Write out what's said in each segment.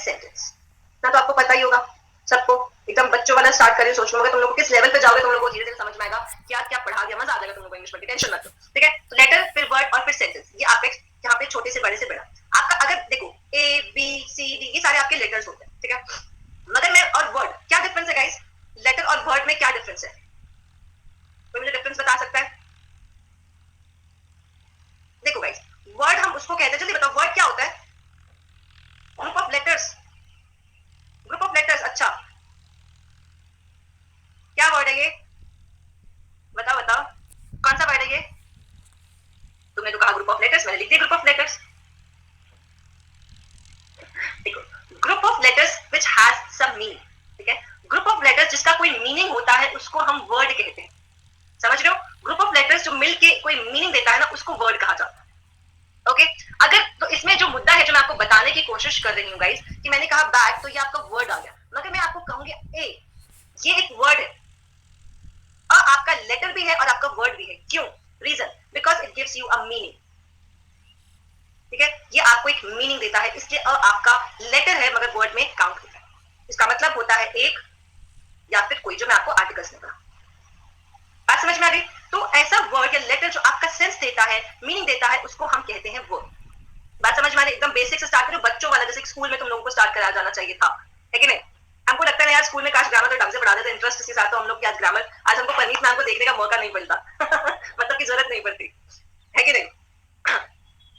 Sentence. ना तो आपको पता ही होगा सबको, एकदम बच्चों वाला स्टार्ट करिए सोच लो, तुम लोग किस लेवल पे जाओगे तुम लोगों को धीरे धीरे समझ में आएगा कि यार क्या पढ़ा दिया, मजा आ जाएगा तुम लोगों को इंग्लिश में, टेंशन मत लो। ठीक है, तो लेटर फिर वर्ड और फिर सेंटेंस, ये आपके यहाँ पे छोटे से बड़े से बड़ा आपका, अगर देखो ए बी सी डी ये सारे आपके लेटर्स होते हैं। ठीक है, मगर मैं और वर्ड क्या डिफरेंस है गाइस, लेटर और वर्ड में क्या डिफरेंस है, कोई मुझे डिफरेंस बता सकता है? देखो गाइस, वर्ड हम उसको कहते हैं, जल्दी बताओ वर्ड क्या होता है? Group of letters, group of letters. अच्छा क्या वर्ड है ये, बताओ बताओ कौन सा वर्ड है ये? तुमने तो कहा ग्रुप ऑफ लेटर्स, मैंने लिख दिया ग्रुप ऑफ लेटर्स। देखो, group of letters which has some meaning. ठीक है, ग्रुप ऑफ लेटर्स जिसका कोई मीनिंग होता है उसको हम वर्ड कहते हैं, समझ रहे हो? ग्रुप ऑफ लेटर्स जो मिलके कोई मीनिंग देता है ना उसको वर्ड कहा जाता है। ओके, अगर तो इसमें जो मुद्दा है जो मैं आपको बताने की कोशिश कर रही हूँ गाइस, कि मैंने कहा बैग तो ये आपका वर्ड आ गया, मगर मैं आपको कहूंगी ए, ये एक वर्ड है, आपका लेटर भी है और आपका वर्ड भी है। क्यों? Reason, because it gives you a meaning. ठीक है, ये आपको एक मीनिंग देता है, इसलिए आपका लेटर है मगर वर्ड में काउंट होता है। इसका मतलब होता है एक या फिर कोई, जो मैं आपको आर्टिकल्स में कहा। बात समझ में आ गई? तो ऐसा वर्ड या लेटर जो आपका सेंस देता है, मीनिंग देता है, उसको हम कहते हैं वर्ड। बात समझ में आ रही? एकदम बेसिक से स्टार्ट करो, बच्चों वाला, जैसे स्कूल में तुम लोगों को स्टार्ट कराया जाना चाहिए था, है कि नहीं? हमको लगता है यार स्कूल में काश ग्रामर तो ढंग से पढ़ा देते, इंटरेस्ट के साथ, तो हम लोग की आज ग्रामर, आज हमको परनीत मैम को देखने का मौका नहीं मिलता मतलब की जरूरत नहीं पड़ती, है कि नहीं?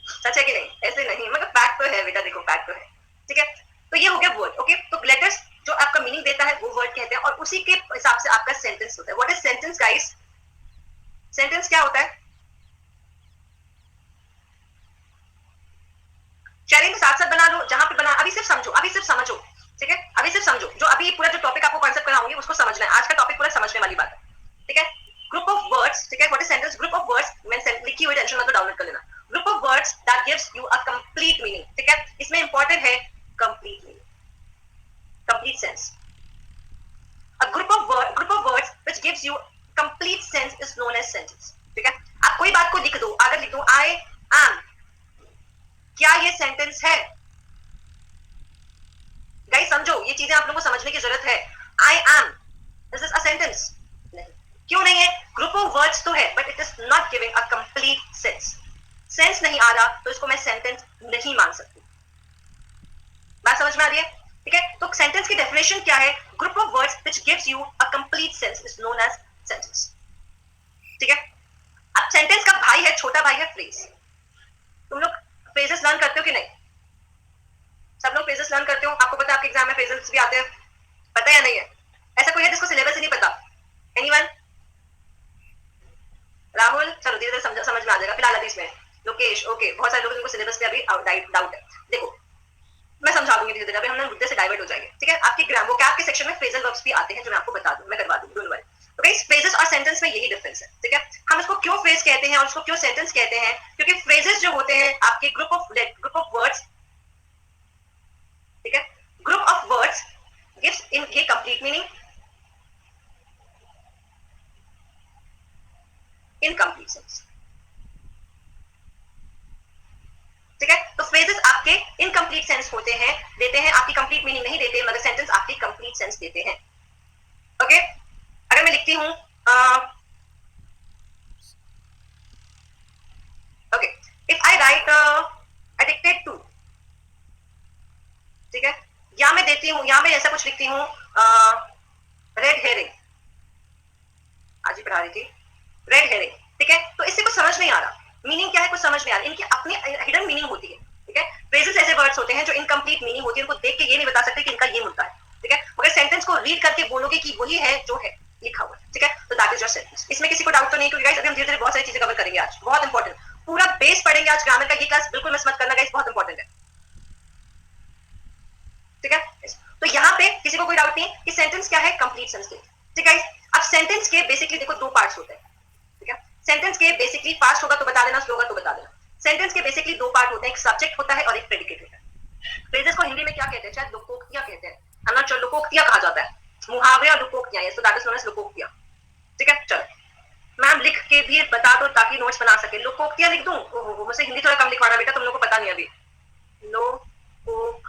सच है कि नहीं? ऐसे नहीं, मगर फैक्ट तो है बेटा, देखो फैक्ट तो है। ठीक है, तो ये हो गया वर्ड। ओके, तो लेटर्स जो आपका मीनिंग देता है वो वर्ड कहते हैं, और उसी के हिसाब से आपका सेंटेंस होता है। What is sentence guys? Sentence क्या होता है? शेयरिंग में साथ साथ बना लो, जहां पे बना, अभी सिर्फ समझो, अभी सिर्फ समझो। ठीक है, अभी सिर्फ समझो, जो अभी पूरा जो टॉपिक आपको कॉन्सेप्ट कराऊंगी उसको समझना है, आज का टॉपिक पूरा समझने वाली बात है। ठीक है, ग्रुप ऑफ वर्ड्स। ठीक है, what is sentence? Group of words, मैं लिखी हुई, टेंशन मत लो, डाउनलोड कर लेना। Group of words that gives you a complete meaning. ठीक है, इसमें इंपॉर्टेंट है complete meaning, complete sense. A group of words which gives you complete sense is known as sentence. ठीक है, आप कोई बात को लिख दो, अगर लिख दो I am, क्या ये सेंटेंस है? गाइस समझो, ये चीजें आप लोगों को समझने की जरूरत है। I am, this is a sentence? नहीं। क्यों नहीं है? ग्रुप ऑफ वर्ड्स तो है, but it is not giving a complete sense. Sense नहीं आ रहा तो इसको मैं सेंटेंस नहीं मान सकती। बात समझ में आ रही है? ठीक है, तो सेंटेंस की डेफिनेशन क्या है? Group of words which gives you a complete sense is known as sentence. ठीक है, अब सेंटेंस का भाई है, छोटा भाई है फ्रेज। तुम लोग फ्रेजेस लर्न करते हो कि नहीं? सब लोग फ्रेजेस लर्न करते हो? आपको पता है आपके एग्जाम में फ्रेजेस भी आते हैं, पता है या नहीं है? ऐसा कोई है जिसको सिलेबस ही नहीं पता? एनीवन? राहुल, चलो धीरे धीरे समझ में आ जाएगा। फिलहाल अभी इसमें लोकेश, ओके, बहुत सारे लोगों को सिलेबस पे अभी डाउट है। देखो मैं समझा दूंगी धीरे धीरे, अभी हम लोग मुद्दे से डाइवर्ट हो जाएंगे। ठीक है, आपके ग्राम वो के सेक्शन में फ्रेजल वर्ब्स भी आते हैं जो मैं आपको बता दूं, मैं करवा दूंगी, डोंट वरी। तो गाइस, फ्रेजेस और सेंटेंस में यही डिफरेंस है। ठीक है, हम इसको क्यों फ्रेज कहते हैं और इसको क्यों सेंटेंस कहते हैं? क्योंकि फ्रेजेस जो होते हैं आपके ग्रुप ऑफ वर्ड्स, ठीक है, ग्रुप ऑफ वर्ड्स गिव्स इन ये कंप्लीट मीनिंग, इनकम्प्लीट सेंस। ठीक है, तो फ्रेजेस आपके इनकम्प्लीट सेंस होते हैं, देते हैं, आपकी कंप्लीट मीनिंग नहीं देते, मगर सेंटेंस आपकी कंप्लीट सेंस देते हैं। ओके, अगर मैं लिखती हूं okay, if I write addicted to, ठीक है, या मैं देती हूं, या मैं ऐसा कुछ लिखती हूं रेड हेरिंग, आज ही पढ़ा रही थी रेड हेरिंग। ठीक है, तो इससे कुछ समझ नहीं आ रहा, मीनिंग क्या है कुछ समझ नहीं आ रहा, इनकी अपनी हिडन मीनिंग होती है। ठीक है, फ्रेजेस ऐसे वर्ड्स होते हैं जो इनकम्प्लीट मीनिंग होती है, उनको देख के ये नहीं बता सकते कि इनका ये मुद्दा है। ठीक है, मगर सेंटेंस को रीड करके बोलोगे कि वही है जो है लिखा हुआ है। ठीक है, तो दैट इज योर सेंटेंस। इसमें किसी को डाउट तो नहीं? क्योंकि गाइस अभी हम धीरे धीरे बहुत सारी चीजें कवर करेंगे आज, बहुत इंपॉर्टेंट, पूरा बेस पढ़ेंगे आज ग्रामर का। ये क्लास बिल्कुल मिस मत करना गाइस, बहुत इंपॉर्टेंट है। ठीक है, तो यहाँ पे किसी को कोई डाउट नहीं कि सेंटेंस क्या है? Complete sense. ठीक है, अब सेंटेंस के बेसिकली देखो दो पार्ट्स होते हैं। ठीक है, सेंटेंस के बेसिकली फास्ट होगा तो बता देना, स्लो होगा तो बता देना। सेंटेंस के बेसिकली दो पार्ट होते हैं, एक सब्जेक्ट होता है और एक प्रेडिकेट होता है। फ्रेजेस को हिंदी में क्या कहते हैं? शायद लोकोक्तियां कहते हैं, है ना? चलो लोकोक्तियां कहा जाता है, मुहावरे और लोकोक्तियां, so that is known as लोकोक्तियां। ठीक है, चलो मैम लिख के भी बता दो ताकि नोट्स बना सके। लोकोक्तियां लिख दूं? ओहो, मुझसे हिंदी थोड़ा कम लिखवाना बेटा, तुम लोग को पता नहीं अभी। लोकोक्तियां,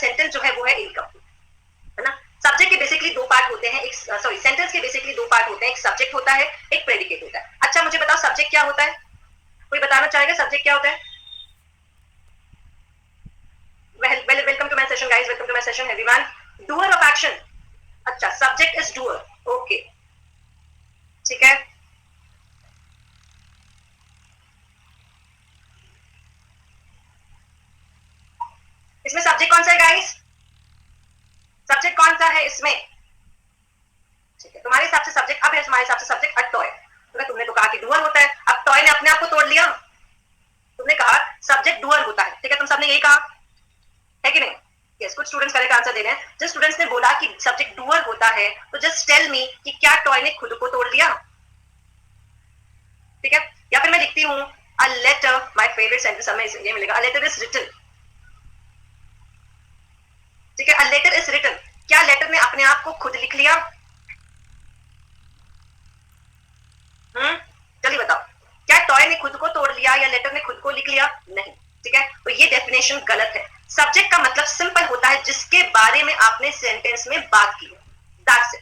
सेंटेंस जो है वो है इनकम्प्लीट, है ना। सब्जेक्ट के बेसिकली दो पार्ट होते हैं, एक सॉरी सेंटेंस के बेसिकली दो पार्ट होते हैं, एक सब्जेक्ट होता है, एक प्रेडिकेट होता है। अच्छा मुझे बताओ सब्जेक्ट क्या होता है, कोई बताना चाहेगा सब्जेक्ट क्या होता है? Welcome to my session guys, welcome to my session everyone. Doer of action, अच्छा सब्जेक्ट इज डूअर, ओके ठीक है। इसमें सब्जेक्ट कौन सा है गाइस, सब्जेक्ट कौन सा है इसमें? ठीक है, तुम्हारे हिसाब से सब्जेक्ट, अब है तुम्हारे हिसाब से सब्जेक्ट अ टॉय, तुमने तो कहा कि डूअर होता है, अब टॉय ने अपने आप को तोड़ लिया, तुमने कहा सब्जेक्ट डूअर होता है, ठीक है, तुम सबने यही कहा है कि नहीं? यस, कुछ स्टूडेंट्स करेक्ट आंसर दे रहे हैं। जिस स्टूडेंट्स ने बोला कि सब्जेक्ट डूअर होता है तो जस्ट टेल मी कि क्या टॉय ने खुद को तोड़ लिया, ठीक है। या फिर मैं लिखती हूँ a letter, my favourite sentence हमें ये मिलेगा, अ लेटर इज रिटन, ठीक है, अ लेटर इज रिटन, क्या लेटर ने अपने आप को खुद लिख लिया? जल्दी बताओ, क्या टॉय ने खुद को तोड़ लिया या लेटर ने खुद को लिख लिया? नहीं, ठीक है, तो ये डेफिनेशन गलत है। सब्जेक्ट का मतलब सिंपल होता है जिसके बारे में आपने सेंटेंस में बात की है, दैट्स इट,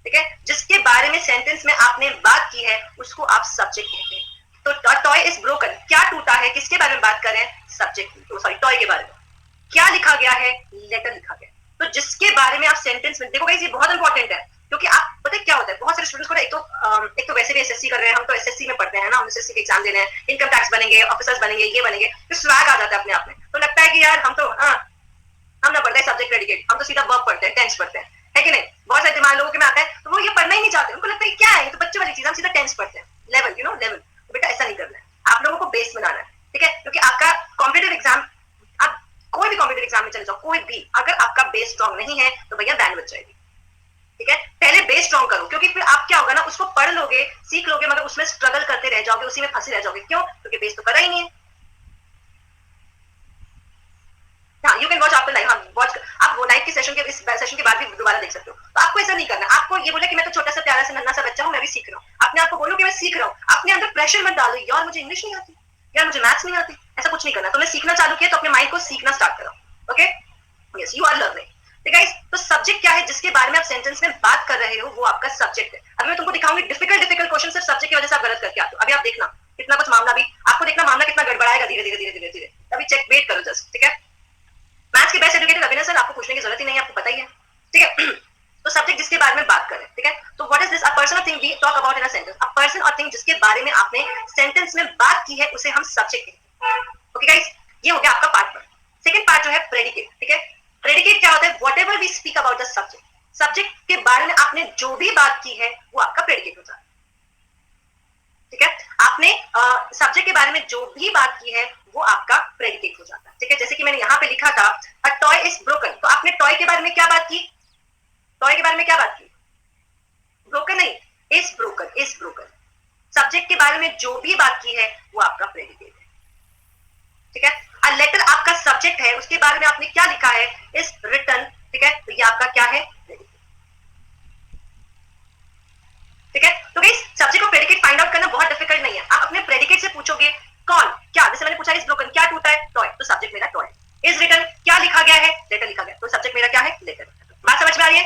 ठीक है, जिसके बारे में सेंटेंस में आपने बात की है उसको आप सब्जेक्ट कहते हैं। तो टॉय इज ब्रोकन, क्या टूटा है, किसके बारे में बात कर रहे हैं? सब्जेक्ट, सॉरी टॉय के बारे में। क्या लिखा गया है? लेटर लिखा गया। तो जिसके बारे में आप सेंटेंस में देखो गाइस, ये बहुत इंपॉर्टेंट है, क्योंकि आप पता है क्या होता है, बहुत सारे स्टूडेंट्स को एक तो वैसे भी एसएससी कर रहे हैं, हम तो एसएससी में पढ़ते हैं ना, हम एसएससी के एग्जाम दे रहे हैं, इनकम टैक्स बनेंगे, ऑफिसर्स बनेंगे, ये बनेंगे, तो स्वैग आ जाता है अपने आप में, तो लगता है कि यार हम तो हम ना पढ़ते हैं सब्जेक्ट प्रेडिकेट, हम तो सीधा वर्ब पढ़ते हैं, टेंस पढ़ते हैं, है कि नहीं? बहुत सारे दिमाग लोगों के में आता है तो वो ये पढ़ना ही नहीं चाहते, उनको लगता है क्या है ये तो बच्चे वाली चीज, हम सीधा टेंस पढ़ते हैं, लेवल यू नो लेवल। तो बेटा ऐसा नहीं करना है, आप लोगों को बेस बनाना है, ठीक है, क्योंकि आपका कॉम्पिटेटिव एग्जाम, आप कोई भी कॉम्पिटेटिव एग्जाम में चले जाओ, कोई भी, अगर आपका बेस स्ट्रॉन्ग नहीं है तो भैया बैंड बच जाएगी, ठीक है। पहले बेस स्ट्रॉन्ग करो, क्योंकि फिर आप क्या होगा ना, उसको पढ़ लोगे, सीख लोगे, मगर उसमें स्ट्रगल करते रह जाओगे, उसी में फंसे रह जाओगे, क्यों? क्योंकि बेस तो करा ही नहीं है। हाँ, you can watch after live, हाँ वॉच, आप वो लाइव की सेशन के, इस सेशन के बाद भी दोबारा देख सकते हो। तो आपको ऐसा नहीं करना, आपको ये बोला कि मैं तो छोटा सा प्यारा सा नन्हा सा बच्चा हूँ, मैं भी सीख रहा हूँ, अपने आप को बोलो कि मैं सीख रहा हूँ, अपने अंदर प्रेशर मत डालो, यार मुझे इंग्लिश नहीं आती, यार मुझे मैथ्स नहीं आती, ऐसा कुछ नहीं करना। तुमने सीखना चालू किया तो अपने माइंड को सीखना स्टार्ट करो, okay, yes you are learning, ठीक है। तो सब्जेक्ट क्या है, जिसके बारे में आप सेंटेंस में बात कर रहे हो वो आपका सब्जेक्ट है। अभी मैं तुमको दिखाऊंगी डिफिकल्ट डिफिकल्ट क्वेश्चन सिर्फ सब्जेक्ट की वजह से आप गलत करके आते हो, अभी आप देखना कितना कुछ मामला भी आपको देखना, मामला कितना गड़बड़ाएगा धीरे धीरे धीरे धीरे धीरे, अभी चेक वेट करो जस्ट, ठीक है। मैथ्स के बेस्ट एजुकेटेड अभिनव सर, आपको पूछने की जरूरत ही नहीं है, आपको पता ही है, ठीक है। तो सब्जेक्ट जिसके बारे में बात करें, ठीक है, तो what is this, a person or thing we talk about in a sentence, a person or thing जिसके बारे में आपने सेंटेंस में बात की है उसे हम सब्जेक्ट कहते हैं, ओके गाइस, ये हो गया आपका पार्ट वन। सेकंड पार्ट जो है प्रेडिकेट, ठीक है। प्रेडिकेट क्या होता है, whatever we speak about the subject, subject के बारे में आपने जो भी बात की है वो आपका प्रेडिकेट होता है, ठीक है। आपने सब्जेक्ट के बारे में जो भी बात की है वो आपका प्रेडिकेट हो जाता है, ठीक है। जैसे कि मैंने यहाँ पे लिखा था अ टॉय इज ब्रोकन, तो आपने टॉय के बारे में क्या बात की, टॉय के बारे में क्या बात की, ब्रोकन नहीं, is broken, is broken, subject के बारे में जो भी बात की है वो आपका प्रेडिकेट है, ठीक है। अ लेटर आपका सब्जेक्ट है, उसके बारे में आपने क्या लिखा है, इज रिटन, ठीक है, तो ये आपका क्या है, ठीक है। तो गाइस सब्जेक्ट और प्रेडिकेट फाइंड आउट करना बहुत डिफिकल्ट नहीं है, आप अपने प्रेडिकेट से पूछोगे कौन क्या, जैसे मैंने पूछा इज ब्रोकन, क्या टूटा है, टॉय, तो सब्जेक्ट मेरा टॉय, इज रिटन, क्या लिखा गया है, लेटर लिखा गया, तो सब्जेक्ट मेरा क्या है, लेटर। बात समझ में आ रही है?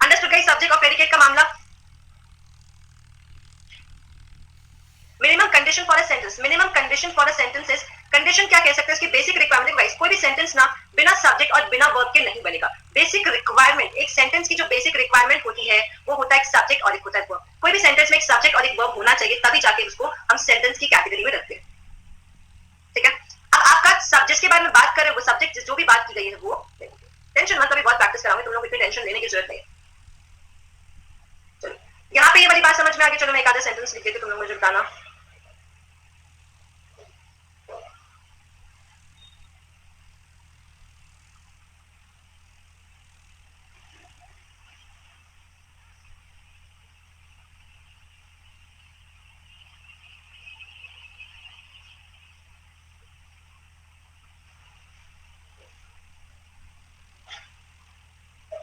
अंडरस्टूड गाइस सब्जेक्ट और प्रेडिकेट का मामला। Minimum condition for a sentence, minimum condition for a sentence is, condition क्या कह सकते हैं, इसकी बेसिक रिक्वायरमेंट वाइज, कोई भी सेंटेंस ना बिना सब्जेक्ट और बिना वर्ब के नहीं बनेगा। बेसिक रिक्वायरमेंट, एक सेंटेंस की जो बेसिक रिक्वायरमेंट होती है वो होता है एक सब्जेक्ट और एक होता है वर्ब, कोई भी सेंटेंस में एक सब्जेक्ट और एक वर्ब होना चाहिए, तभी जाके उसको हम सेंटेंस की कैटेगरी में रखते हैं, ठीक है। अब आपका सब्जेक्ट के बारे में बात करें, वो सब्जेक्ट जो भी बात की गई है वो, टेंशन मत, अभी बहुत प्रैक्टिस कराऊंगी, तुम लोग इतनी टेंशन लेने की जरूरत नहीं है। चलो यहाँ पे ये वाली बात समझ में आ गई, चलो मैं एक आधा सेंटेंस लिख देती हूं, तुम लोग मुझे बताना।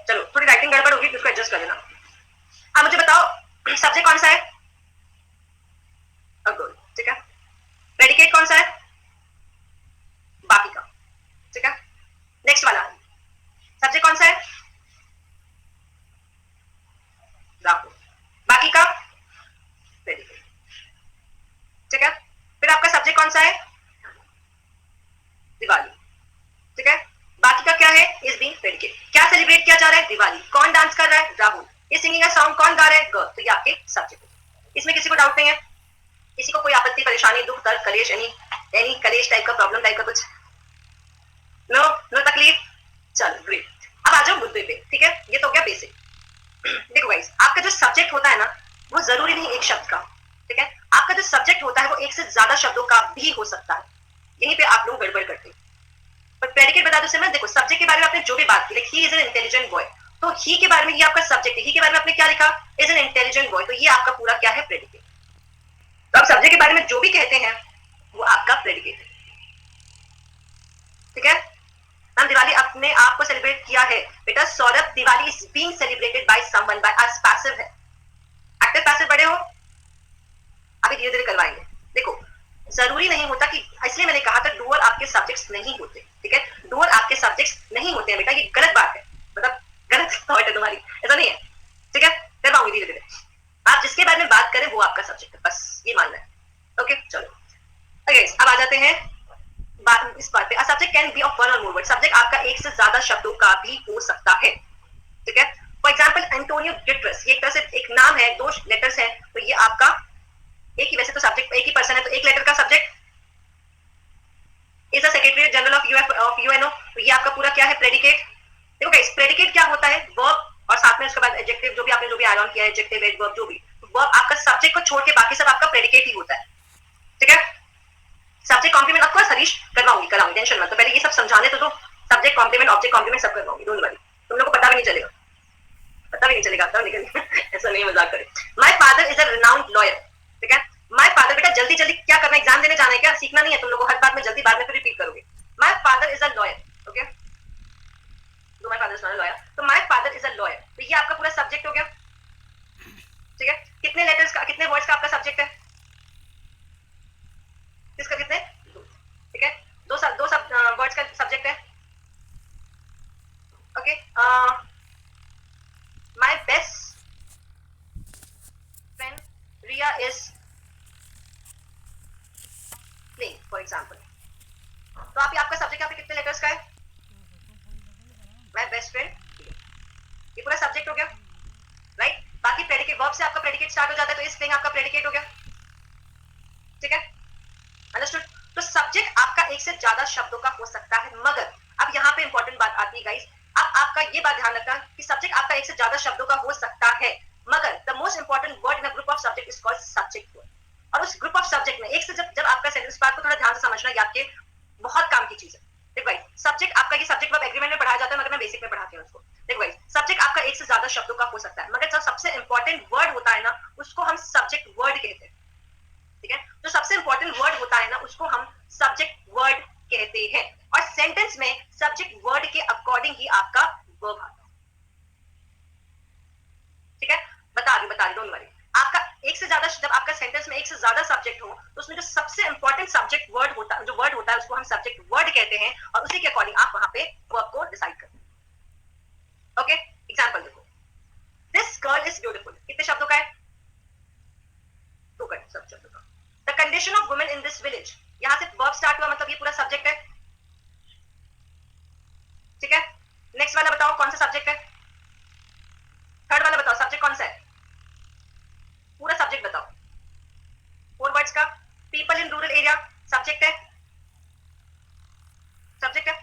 चलो थोड़ी राइटिंग गड़बड़ होगी, उसको एडजस्ट कर लेना। अब मुझे बताओ सब्जेक्ट कौन सा है, गुड, ठीक है। प्रेडिकेट कौन सा है, बाकी का, ठीक है। नेक्स्ट वाला कौन सा है? दिवाली, ठीक है। बाकी का क्या है? Is being predicate. क्या सेलिब्रेट किया जा रहा है? दिवाली। कौन डांस कर रहा है? राहुल। ये सिंगिंग का सॉन्ग कौन गा रहा है? गर्ल। तो ये आपके सब्जेक्ट। इसमें किसी को डाउट नहीं है? किसी को कोई आपत्ति, परेशानी, दुख, दर्द, कलेश, एनी कलेश टाइप का, प्रॉब्लम टाइप का कुछ? नो नो तकलीफ? चलो ग्रेट। अब आ जाओ मुद्दे पे, ठीक है। ये तो हो गया बेसिक। देखो गाइस, आपका जो सब्जेक्ट होता है ना, वो जरूरी नहीं एक शब्द का, ठीक है। आपका जो सब्जेक्ट होता है वो एक से ज्यादा शब्दों का भी हो सकता है। यहीं पे आप लोग गड़बड़ करते हैं। पर प्रेडिकेट बता दो मैं, देखो सब्जेक्ट के बारे में आपने जो भी बात की, like he is an intelligent boy, तो ही के बारे में, ये आपका सब्जेक्ट है, ही के बारे में आपने क्या लिखा? इज एन इंटेलिजेंट बॉय, तो ये आपका पूरा क्या है? प्रेडिकेट। तो आप सब्जेक्ट के बारे में जो भी कहते हैं वो आपका प्रेडिकेट है, ठीक है। हम दिवाली अपने आप को सेलिब्रेट किया है बेटा। Saurabh, Diwali is being celebrated by someone, by us. Passive है। एक्टिव पैसिव बड़े हो, अभी धीरे धीरे करवाएंगे। देखो जरूरी नहीं होता कि, इसलिए मैंने कहा था डूअर आपके सब्जेक्ट्स नहीं होते, ठीक है। डूअर आपके सब्जेक्ट्स नहीं होते हैं बेटा, ये गलत बात है, मतलब गलत थॉट है तुम्हारी, ऐसा नहीं है, ठीक है। करवाऊंगी धीरे धीरे। आप जिसके बारे में बात करें वो आपका सब्जेक्ट है, बस ये मानना है। ओके चलो, अब आ जाते हैं इस बात पे। A subject can be of one और मोर वर्ड। सब्जेक्ट आपका एक से ज्यादा शब्दों का भी हो सकता है, ठीक है। फॉर एग्जाम्पल एंटोनियो गुटेरेस, ये एक तरह से एक नाम है, 2 लेटर्स है, तो ये आपका एक ही, वैसे तो सब्जेक्ट एक ही पर्सन है, तो एक लेटर का subject is the secretary general of UNO, तो ये आपका पूरा क्या है? प्रेडिकेट। देखो गाइस, प्रेडिकेट क्या होता है? वर्ब और साथ में उसके बाद एडजेक्टिव, जो भी आपने जो भी ऐड ऑन किया है, एडजेक्टिव, एडवर्ब, जो भी वर्ब आपका सब्जेक्ट को छोड़ के बाकी सब आपका प्रेडिकेट ही होता है, ठीक है। Subject complement of course Harish कराऊंगी, टेंशन मत, तो पहले ये सब समझाने तो दो। सब्जेक्ट कॉम्प्लीमेंट, ऑब्जेक्ट कॉम्प्लीमेंट सब करवाऊंगी, डोंट वरी। तुम लोग को पता भी नहीं चलेगा, पता भी नहीं चलेगा, तब निकल ऐसा नहीं, मजाक करे। My father is a renowned lawyer, ठीक है। माय फादर, बेटा जल्दी जल्दी क्या करना है? एग्जाम देने जाना है क्या? सीखना नहीं है तुम लोग को, हर बात में जल्दी, बाद में फिर रिपीट करोगे। My father is a lawyer, okay. तो my father is not a lawyer, तो my father is a lawyer, तो ये आपका पूरा सब्जेक्ट हो गया, ठीक है। कितने लेटर्स का, कितने वर्ड्स का आपका सब्जेक्ट है? किसका कितने? ठीक है, दो सब वर्ड्स का सब्जेक्ट है, okay. My best friend Riya is playing, for example. तो आप आपका सब्जेक्ट यहाँ पे कितने लेटर्स का है? माय बेस्ट फ्रेंड, ये पूरा सब्जेक्ट हो गया, राइट। बाकी प्रेडिकेट, वर्ब से आपका प्रेडिकेट स्टार्ट हो जाता है, तो इस प्लेइंग आपका प्रेडिकेट हो गया, ठीक है। अंडरस्टूड। तो सब्जेक्ट आपका एक से ज्यादा शब्दों का हो सकता है, मगर अब यहाँ पे इंपॉर्टेंट बात आती है गाइस। अब आपका ये बात ध्यान रखना कि सब्जेक्ट आपका एक से ज्यादा शब्दों का हो सकता है, मगर the most important word in a group of subject is called subject word. और उस ग्रुप ऑफ सब्जेक्ट में एक से जब आपका सेंटेंस, बात को थोड़ा ध्यान से समझना, ये आपके बहुत काम की चीज है। देखो भाई, सब्जेक्ट आपका, ये सब्जेक्ट वर्ब एग्रीमेंट में पढ़ाया जाता है, मगर मैं बेसिक में पढ़ाती हूँ उसको। देखो भाई, सब्जेक्ट आपका एक से ज्यादा शब्दों का हो सकता है, मगर जो सबसे इंपॉर्टेंट वर्ड होता है ना, उसको हम सब्जेक्ट वर्ड कहते हैं, ठीक है। जो सबसे इंपॉर्टेंट वर्ड होता है ना, उसको हम सब्जेक्ट वर्ड कहते हैं, और सेंटेंस में सब्जेक्ट वर्ड के अकॉर्डिंग ही आपका वर्ब आता है, ठीक है। बता रही, डोंट वरी। आपका एक से ज्यादा, जब आपका सेंटेंस में एक से ज्यादा सब्जेक्ट हो, तो उसमें जो सबसे इंपॉर्टेंट सब्जेक्ट वर्ड होता है, जो वर्ड होता है, उसको हम सब्जेक्ट वर्ड कहते हैं, और उसी के अकॉर्डिंग आप वहां पे वर्ब को डिसाइड करते हैं, ओके। एग्जांपल देखो, दिस गर्ल इज ब्यूटीफुल, कितने शब्दों का है? 2 सब शब्दों का। The condition of women in this village, यहां से वर्ब स्टार्ट हुआ, मतलब ये पूरा सब्जेक्ट है, ठीक है। नेक्स्ट वाला बताओ कौन सा सब्जेक्ट है? थर्ड वाला बताओ सब्जेक्ट कौन सा है? पूरा सब्जेक्ट बताओ, 4 वर्ड्स का। People in rural area subject है, सब्जेक्ट है।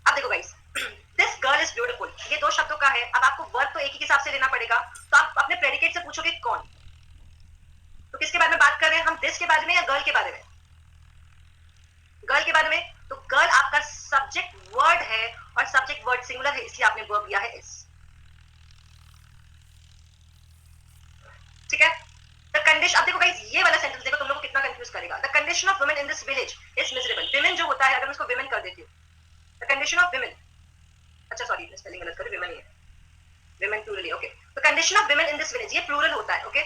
अब देखो guys, this girl is beautiful, ये 2 शब्दों का है। अब आपको वर्ब तो एक ही हिसाब से लेना पड़ेगा, तो आप अपने प्रेडिकेट से पूछोगे कौन, तो किसके बारे में बात कर रहे हैं हम? दिस के बारे में या गर्ल के बारे में? गर्ल के बारे में। तो गर्ल आपका सब्जेक्ट वर्ड है, और सब्जेक्ट वर्ड सिंगुलर है, इसलिए आपने वर्ब लिया है इस, ठीक है। द कंडीशन, अब देखो गाइस, ये वाला सेंटेंस देखो, तुम लोग को कितना कंफ्यूज करेगा। The condition of women in this village is miserable. Women जो होता है, अगर मैं इसको विमेन कर देती हूँ, द कंडीशन ऑफ विमेन, अच्छा सॉरी मैं स्पेलिंग गलत कर, विमेन ही है, विमेन प्लूरल, ओके। तो condition of women in this village, ये प्लूरल होता है, okay.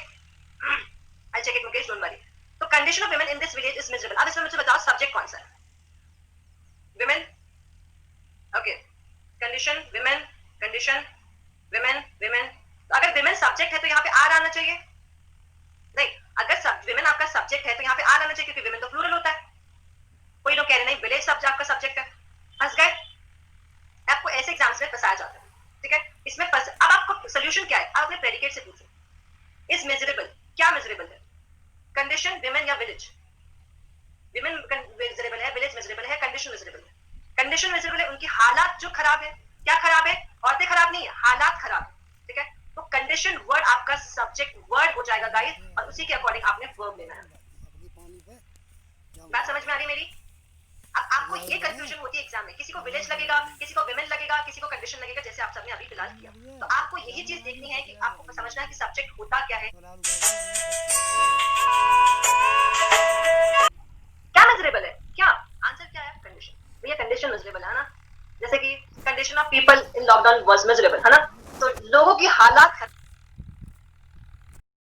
I check it Mukesh, don't worry. तो condition of women in this village is miserable. अब इसमें मुझे बताओ सब्जेक्ट कौन सा है? Women, okay. Condition women, condition women, women. तो अगर विमेन सब्जेक्ट है तो यहाँ पे आर आना चाहिए, नहीं। अगर विमेन आपका सब्जेक्ट है तो यहाँ पे आर आना चाहिए, क्योंकि विमेन तो प्लूरल होता है, कोई लोग कह रहे नहीं विलेज शब्द आपका सब्जेक्ट है, फंस गए। आपको ऐसे एग्जाम्स में फंसाया जाता है, ठीक है। इसमें अब आपको सोल्यूशन क्या है, आप अपने प्रेडिकेट से पूछो, इज मिजरेबल, क्या मिजरेबल है, कंडीशन विमेन या विलेज, विमेन मिजरेबल है, विलेज मिजरेबल है, कंडीशन मिजरेबल है। कंडीशन मिजरेबल है उनकी हालात जो खराब है, क्या खराब है, औरतें खराब नहीं है, हालात खराब है, ठीक है। तो कंडीशन वर्ड आपका सब्जेक्ट वर्ड हो जाएगा गाइस, और उसी के अकॉर्डिंग आपने वर्ब लेना है। बात समझ में आ रही मेरी? अब आपको ये कंफ्यूजन होती है एग्जाम में, किसी को विलेज लगेगा, किसी को विमेन लगेगा, किसी को कंडीशन लगेगा, जैसे आप सबने अभी फिलहाल किया। तो आपको यही चीज देखनी है कि आपको समझना है कि सब्जेक्ट होता क्या है, क्या मिजरेबल है, क्या आंसर क्या है, कंडीशन। भैया कंडीशन मिजरेबल है ना, जैसे कि condition of people in lockdown was miserable, है ना। तो लोगों की हालात